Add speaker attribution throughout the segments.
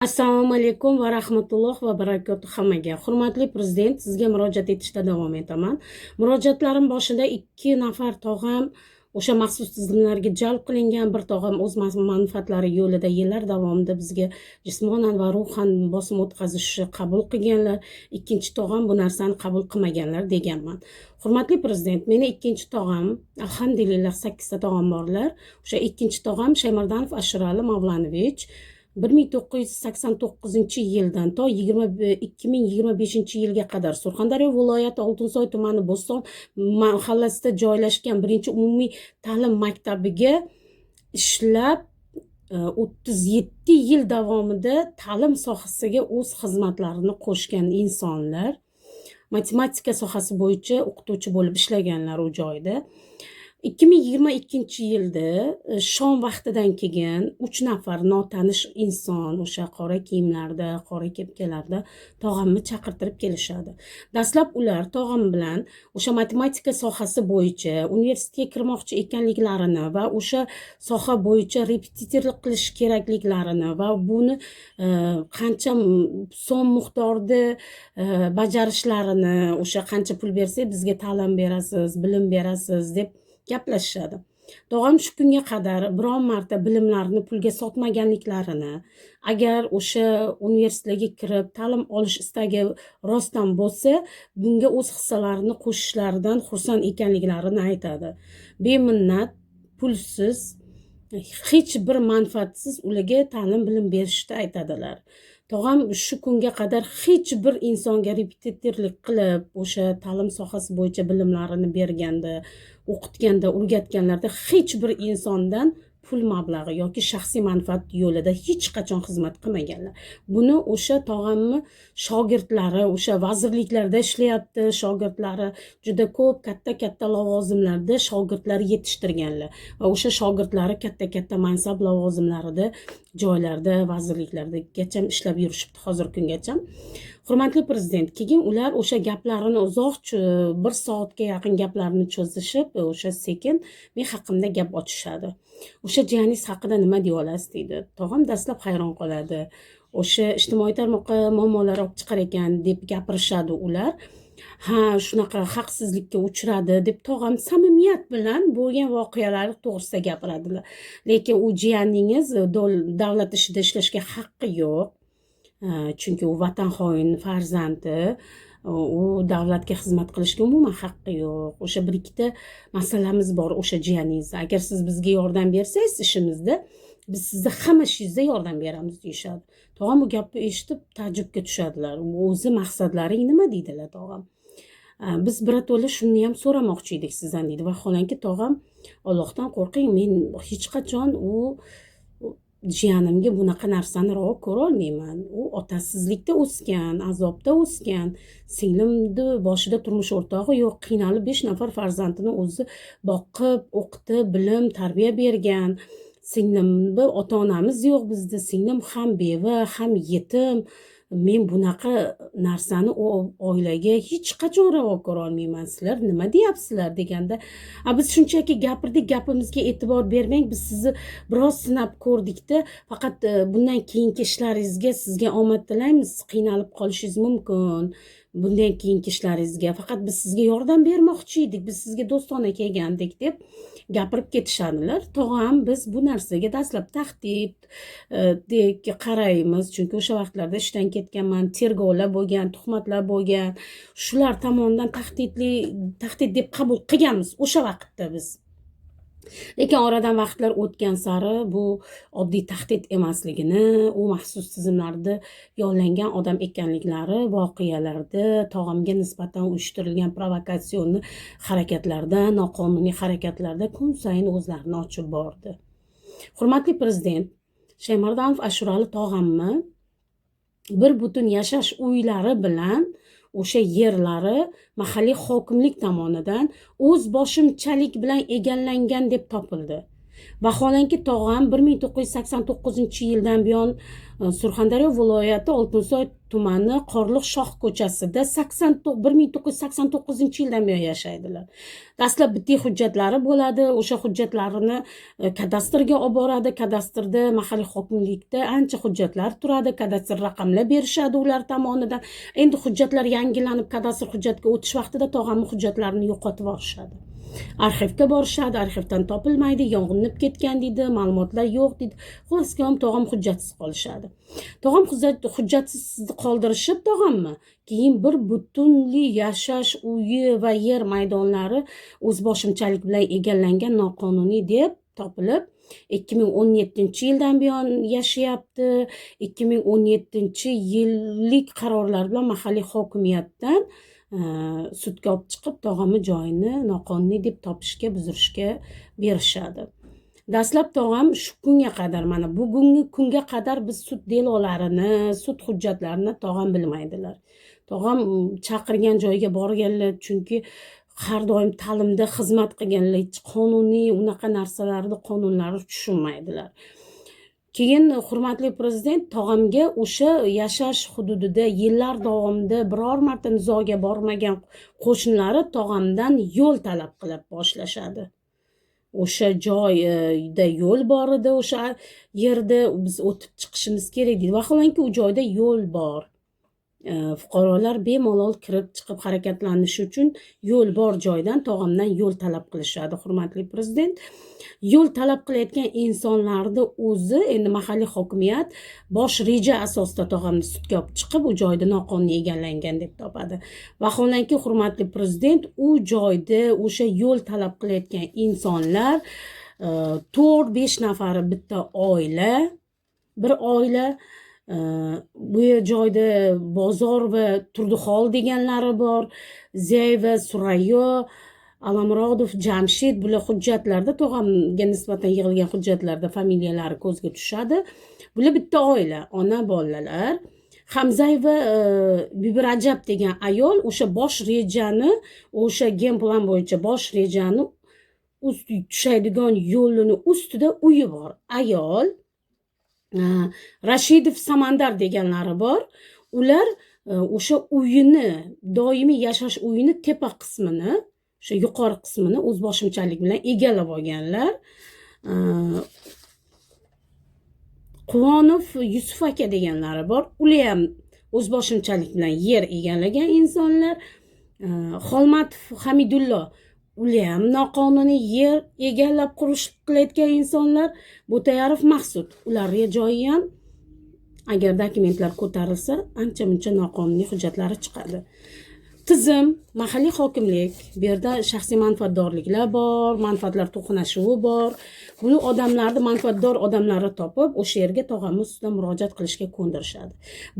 Speaker 1: Assalomu alaykum va rahmatulloh va barakatuh hammaga. Hurmatli prezident, sizga murojaat etishda davom etaman. Murojaatlarim boshida 2 nafar tog'am o'sha maxsus tizimlarga jalb qilingan, bir tog'am o'z manfaatlari yo'lida yillar davomida bizga jismonan va ruhan bosim o'tkazishni qabul qilganlar. Ikkinchi tog'am bu narsani qabul qilmaganlar deganman. Hurmatli prezident, meni ikkinchi tog'am, alhamdulillah 8 ta tog'am borlar. O'sha ikkinchi tog'am Shaymardanov Ashurali Mavlanovich 1989 yildan to 2025 yilga qadar Surxondaryo viloyati Oltinsoy tumani Bo'ston mahallasida joylashgan birinchi umumiy ta'lim maktabiga ishlab 37 yil davomida ta'lim sohasiga o'z xizmatlarini qo'shgan insonlar. Matematika sohasi bo'yicha o'qituvchi bo'lib ishlaganlar u joyda. 2022 yilda shom vaqtidan keyin 3 nafar notanish inson o'sha qora kiyimlarda, qora kepkalarda tog'amni chaqirtirib kelishadi. Dastlab ular tog'am bilan o'sha matematika sohasi bo'yicha universitetga kirmoqchi ekanliklarini va o'sha soha bo'yicha repetitorlik qilish kerakliklarini va buni qancha so'm miqdorda bajarishlarini, o'sha qancha pul bersak bizga ta'lim berasiz, bilim berasiz deb gaplashishadi. Tog'am shu kunga qadar biron marta bilimlarini pulga sotmaganliklarini, agar o'sha universitetga kirib ta'lim olish istagi rostdan bo'lsa, bunga o'z hissalarini qo'shishlaridan xursand ekanliklarini aytadi. Beminnat, pulsiz, hech bir manfaatsiz ularga ta'lim bilim berishni aytadilar. Tog'am shu kunga qadar hech bir insonga repetitorlik qilib, o'sha ta'lim sohasi bo'yicha bilimlarini berganda, o'qitganda, o'rgatganlarda hech bir insondan pul mablag'i yoki shaxsiy manfaat yo'lida hech qachon xizmat qilmaganlar. Buni o'sha tog'amni shogirdlari, o'sha vazirliklarda ishlayapti, shogirdlari juda ko'p katta lavozimlarda shogirdlari yetishtirganlar va o'sha shogirdlari katta mansab lavozimlarida, joylarda, vazirliklardagacha ishlab yurishibdi hozirgi kungacha. Hurmatli prezident, keyin ular o'sha gaplarini uzoq 1 soatga yaqin gaplarini cho'zishib, o'sha sekin men haqimda gap ochishadi. O'sha jiyaningiz haqida nima deya olasiz deydi. Tog'am dastlab hayron qoladi. O'sha ijtimoiy tarmoqqa muammolar olib chiqar ekan deb gapirishadi ular. Ha, shunaqa haqsizlikka uchradi deb tog'am samimiyat bilan bo'lgan voqealar to'g'risida gapiradilar. Lekin u jiyaningiz davlat ishida ishlashga haqqi yo'q. Chunki u vatan xoini farzandi, u davlatga xizmat qilishga umuman haqqi yo'q. O'sha bir ikkita masalamiz bor o'sha jiyaningiz. Agar siz bizga yordam bersangiz ishimizda, biz sizga hamma ishingizda yordam beramiz deyishadi. Tog'am bu gapni eshitib ta'jubga tushadilar. O'zi maqsadlaring nima deydilar tog'am. Biz birato'la shuni ham so'ramoqchi edik sizdan deydi. Vaholanki tog'am, Allohdan qo'rqing, men hech qachon u jiyanimga bunaqa narsani ravo ko'ra olmayman. U otasizlikda o'sgan, azobda o'sgan, singlimni boshida turmush o'rtog'i yo'q, qiynalib 5 nafar farzandini o'zi boqib, o'qitib, bilim, tarbiya bergan. Singlimni ota-onamiz yo'q bizda, singlim ham beva, ham yetim. Men bunaqa narsani o oilaga hech qachon ravo ko'ra olmayman. Sizlar nima deyapsizlar deganda, biz shunchaki gapirdik, gapimizga e'tibor bermang, biz sizni biroz sinab ko'rdikda, faqat bundan keyingi ishlaringizga sizga omad tilaymiz. Qiynalib qolishingiz mumkin. Bundan keyingi ishlaringizga faqat biz sizga yordam bermoqchi edik, biz sizga do'stona kelgandik deb gapirib ketishadilar. Tog'am biz bu narsaga dastlab tahdid qaraymiz, chunki o'sha vaqtlarda ishdan ketganman, tergovlar bo'lgan, tuhmatlar bo'lgan, shular tomonidan tahdid deb qabul qilganmiz o'sha vaqtda biz. Lekin oradan vaqtlar o'tgan sari bu oddiy tahdid emasligini, u maxsus tizimlarda yollangan odam ekanliklari voqealarda tog'amga nisbatan uyushtirilgan provokatsion harakatlarda, noqonuniy harakatlarda kun sayin o'zlarini ochib bordi. Hurmatli prezident, Shaymardanov Ashurali tog'amni bir butun yashash uylari bilan o'sha yerlari mahalliy hokimlik tomonidan o'z boshimchalik bilan egallangan deb topildi. Vaholanki tog'am 1989 yildan buyon Surxondaryo viloyati Oltinsoy tumani Qorliq Shoh ko'chasida 1989 yildan buyon yashaydilar. Dastlab bitta hujjatlari bo'ladi. O'sha hujjatlarini kadastrga olib boradi. Kadastrda mahalliy hokimlikda ancha hujjatlar turadi. Kadastr raqamlar berishadi ular tomonidan. Endi hujjatlar yangilanib kadastr hujjatga o'tish vaqtida tog'amning hujjatlarini yo'qotib yuborishadi. Arxivga borishadi, arxivdan topilmaydi, yong'inib ketgan deydi, ma'lumotlar yo'q deydi. Xulosga tog'am hujjatsiz qolishadi. Tog'am hujjatsiz qoldirishib tog'ammi? Keyin bir butunli yashash uyi va yer maydonlari o'zboshimchalik bilan egallangan noqonuniy deb topilib 2017-yildan buyon yashayapti. 2017-yillik qarorlar bilan mahalliy hokimiyatdan sudga olib chiqib tog'amni joyini noqonuniy deb topishga, buzirishga berishadi. Dastlab tog'am shu kunga qadar, mana bugungi kunga qadar biz sud delolarini, sud hujjatlarini tog'am bilmaydilar. Tog'am chaqirgan joyga borganlar, chunki har doim ta'limda xizmat qilganlar, hech qonuniy unaqa narsalarni, qonunlarni tushunmaydilar. Keyin hurmatli prezident tog'amga o'sha yashash hududida yillar davomida biror marta nizoga bormagan qo'shnilari tog'amdan yo'l talab qilib boshlashadi. O'sha joyda yo'l bor edi, o'sha yerda biz o'tib chiqishimiz kerak deydi. Vaholanki u joyda yo'l bor. Fuqarolar bemalol kirib chiqib harakatlanishi uchun yo'l bor joydan tog'amdan yo'l talab qilishadi. Hurmatli prezident, yo'l talab qilayotgan insonlarni o'zi endi mahalliy hokimiyat bosh reja asosida tog'amni sudga olib chiqib u joyda noqonuniy egallangan deb topadi. Vaholanki hurmatli prezident, u joyda o'sha yo'l talab qilayotgan insonlar 4-5 nafari bitta oila, bir oila. Bu joyda bozor va Turdixol deganlari bor, Zeyva, Surayyo, Alamrodov, Jamshid, bular hujjatlarda tog'amga nisbatan yig'ilgan hujjatlarda familiyalari ko'zga tushadi. Bular bitta oila, ona bolalar. Hamzayeva Bibi Rajab degan ayol o'sha bosh rejani, o'sha gen plan bo'yicha bosh rejani tushadigan yo'lini ustida uyi bor. Ayol Rashidov Samandar deganlari bor. Ular o'sha uyini, doimiy yashash uyini tepa qismini, o'sha yuqori qismini o'zboshimchalik bilan egallab olganlar. Quvonov Yusuf aka deganlari bor. Ular ham o'zboshimchalik bilan yer egallagan insonlar. Xolmatov Hamidullo, ular ham noqonuniy yer egallab qurish qilayotgan insonlar. Bo'tayarov Maqsud, ularga joyi ham agar dokumentlar ko'tarilsa ancha muncha noqonuniy hujjatlari chiqadi. Tizim, mahalliy hokimlik, bu yerda shaxsiy manfaatdorliklar bor, manfaatlar to'qnashuvi bor. Bu odamlarni, manfaatdor odamlarni topib, o'sha yerga tog'amni ustidan murojaat qilishga ko'ndirishadi.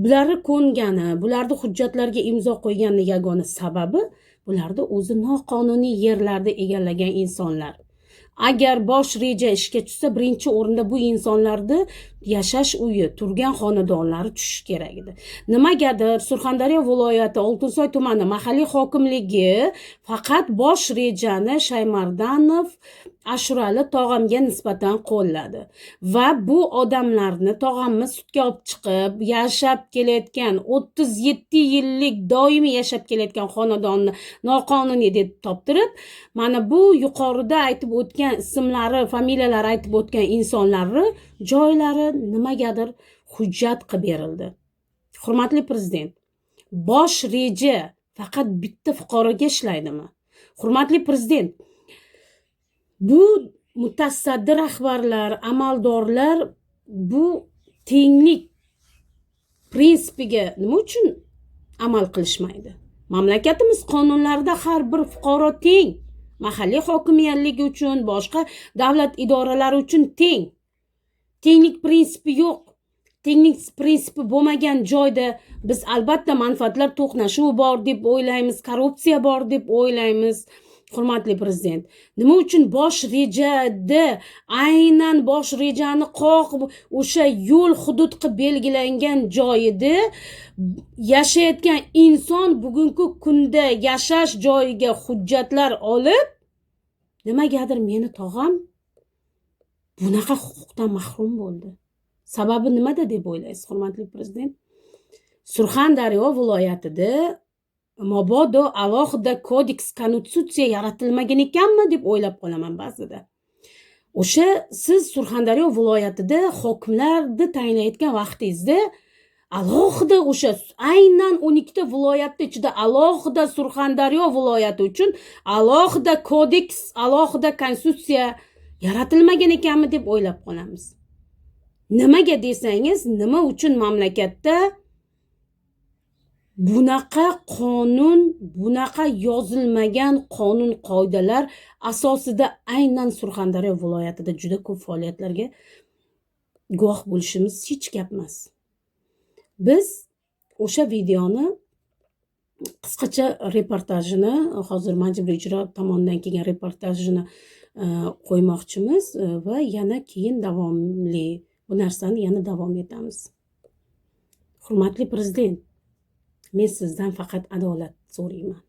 Speaker 1: Bularni ko'ngani, bularni hujjatlarga imzo qo'ygani yagona sababi bularda o'zi noqonuniy yerlarda egallagan insonlar. Agar bosh reja ishga tushsa, birinchi o'rinda bu insonlarni yashash uyi, turgan xonadonlari tushish kerak edi. Nimagadir Surxondaryo viloyati Oltinsoy tumani mahalliy hokimligi faqat bosh rejani Shaymardanov Ashurali tog'amga nisbatan qo'lladi va bu odamlarni tog'amni sudga olib chiqib yashab kelayotgan 37 yillik doimiy yashab kelayotgan xonadonni noqonuniy deb toptirib, mana bu yuqorida aytib o'tgan ismlari, familiyalari aytib o'tgan insonlarni joylari nimagadir hujjat qilib berildi. Hurmatli prezident, bosh reja faqat bitta fuqaroga ishlaydimi? Hurmatli prezident, bu mutasaddi rahbarlar, amaldorlar bu tenglik prinsipiga nima uchun amal qilishmaydi? Mamlakatimiz qonunlarida har bir fuqaro teng. Mahalliy hokimiyatlik uchun, boshqa davlat idoralari uchun teng. Tenglik prinsipi yo'q. Tenglik prinsipi bo'lmagan joyda biz albatta manfaatlar to'qnashuvi bor deb o'ylaymiz, korrupsiya bor deb o'ylaymiz. Hurmatli prezident, nima uchun bosh rejada aynan bosh rejani qoq o'sha yo'l hudud qilib belgilangan joyida yashayotgan inson bugungi kunda yashash joyiga hujjatlar olib, nimagadir meni tog'am bunaqa huquqdan mahrum bo'ldi. Sababi nimada deb o'ylaysiz, hurmatli prezident? Surxondaryo viloyatida mabodo alohida kodeks, konstitutsiya yaratilmagan ekanmi deb o'ylab qolaman ba'zida. O'sha siz Surxondaryo viloyatida hokimlarni tayinlayotgan vaqtingizda alohida o'sha aynan 12 ta viloyatning ichida alohida Surxondaryo viloyati uchun alohida kodeks, alohida konstitutsiya yaratilmagan ekanmi deb o'ylab qolamiz. Nimaga desangiz, nima uchun mamlakatda bunaqa qonun, bunaqa yozilmagan qonun qoidalar asosida aynan Surxondaryo viloyatida juda ko'p faoliyatlarga guvoh bo'lishimiz hech gap emas. Biz o'sha videoni qisqacha reportajini, hozir Majburiy ijro tomonidan kelgan reportajini qo'ymoqchimiz va yana keyin davomli bu narsani yana davom etamiz. Hurmatli prezident, men sizdan faqat adolat so'rayman.